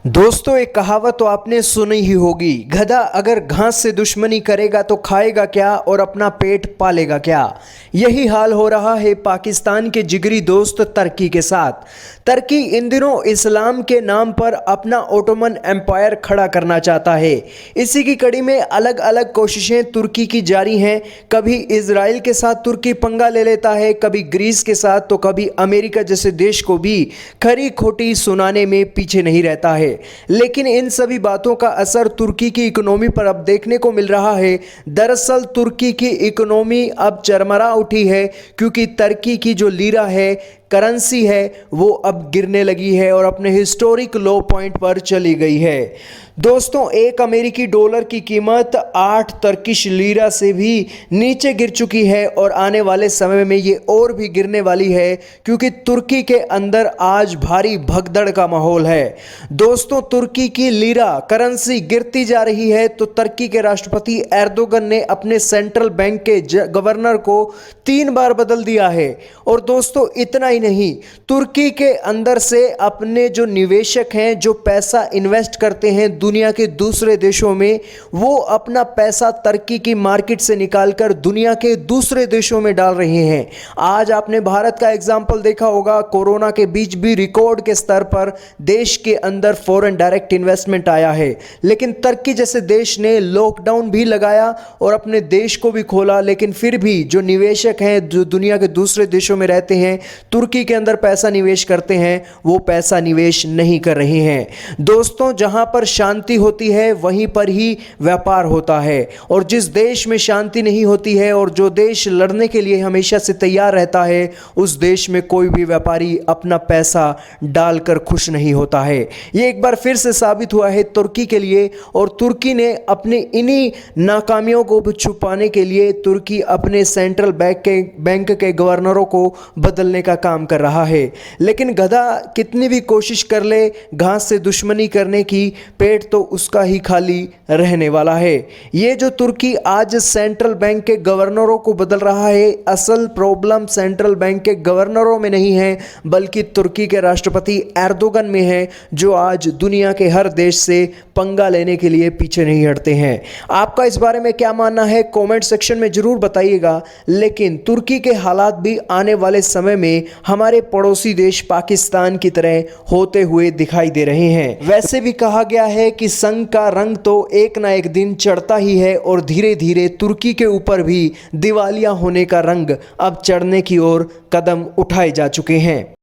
दोस्तों, एक कहावत तो आपने सुनी ही होगी, गधा अगर घास से दुश्मनी करेगा तो खाएगा क्या और अपना पेट पालेगा क्या। यही हाल हो रहा है पाकिस्तान के जिगरी दोस्त तुर्की के साथ। तुर्की इन दिनों इस्लाम के नाम पर अपना ओटोमन एम्पायर खड़ा करना चाहता है। इसी की कड़ी में अलग अलग कोशिशें तुर्की की जारी हैं। कभी इजराइल के साथ तुर्की पंगा ले लेता है, कभी ग्रीस के साथ, तो कभी अमेरिका जैसे देश को भी खरी खोटी सुनाने में पीछे नहीं रहता है। लेकिन इन सभी बातों का असर तुर्की की इकोनॉमी पर अब देखने को मिल रहा है। दरअसल तुर्की की इकोनॉमी अब चरमरा उठी है, क्योंकि तुर्की की जो लीरा है, करेंसी है, वो अब गिरने लगी है और अपने हिस्टोरिक लो पॉइंट पर चली गई है। दोस्तों, एक अमेरिकी डॉलर की कीमत 8 तुर्किश लीरा से भी नीचे गिर चुकी है और आने वाले समय में ये और भी गिरने वाली है, क्योंकि तुर्की के अंदर आज भारी भगदड़ का माहौल है। दोस्तों, तुर्की की लीरा करेंसी गिरती जा रही है, तो तुर्की के राष्ट्रपति एर्दोगन ने अपने सेंट्रल बैंक के गवर्नर को 3 बार बदल दिया है। और दोस्तों, इतना ही नहीं, तुर्की के अंदर से अपने जो निवेशक हैं, जो पैसा इन्वेस्ट करते हैं दुनिया के दूसरे देशों में, वो अपना पैसा तुर्की की मार्केट से निकालकर दुनिया के दूसरे देशों में डाल रहे हैं। आज आपने भारत का एग्जाम्पल देखा होगा, कोरोना के बीच भी रिकॉर्ड के स्तर पर देश के अंदर फॉरेन डायरेक्ट इन्वेस्टमेंट आया है। लेकिन तुर्की जैसे देश ने लॉकडाउन भी लगाया और अपने देश को भी खोला, लेकिन फिर भी जो निवेशक हैं, जो दुनिया के दूसरे देशों में रहते हैं, तुर्की के अंदर पैसा निवेश करते हैं, वो पैसा निवेश नहीं कर रहे हैं। दोस्तों, जहां पर शांति होती है वहीं पर ही व्यापार होता है, और जिस देश में शांति नहीं होती है और जो देश लड़ने के लिए हमेशा से तैयार रहता है, उस देश में कोई भी व्यापारी अपना पैसा डालकर खुश नहीं होता है। ये एक बार फिर से साबित हुआ है तुर्की के लिए, और तुर्की ने अपने इन्हीं नाकामियों को छुपाने के लिए तुर्की अपने सेंट्रल बैंक के गवर्नरों को बदलने का काम कर रहा है। लेकिन गधा कितनी भी कोशिश कर ले घास से दुश्मनी करने की, पेट तो उसका ही खाली रहने वाला है। ये जो तुर्की आज सेंट्रल बैंक के गवर्नरों को बदल रहा है, असल प्रॉब्लम सेंट्रल बैंक के गवर्नरों में नहीं है, बल्कि तुर्की के राष्ट्रपति एर्दोगन में है, जो आज दुनिया के हर देश से पंगा लेने के लिए पीछे नहीं हटते हैं। आपका इस बारे में क्या मानना है, कमेंट सेक्शन में जरूर बताइएगा। लेकिन तुर्की के हालात भी आने वाले समय में हमारे पड़ोसी देश पाकिस्तान की तरह होते हुए दिखाई दे रहे हैं। वैसे भी कहा गया है कि संग का रंग तो एक ना एक दिन चढ़ता ही है, और धीरे धीरे तुर्की के ऊपर भी दिवालिया होने का रंग अब चढ़ने की ओर कदम उठाए जा चुके हैं।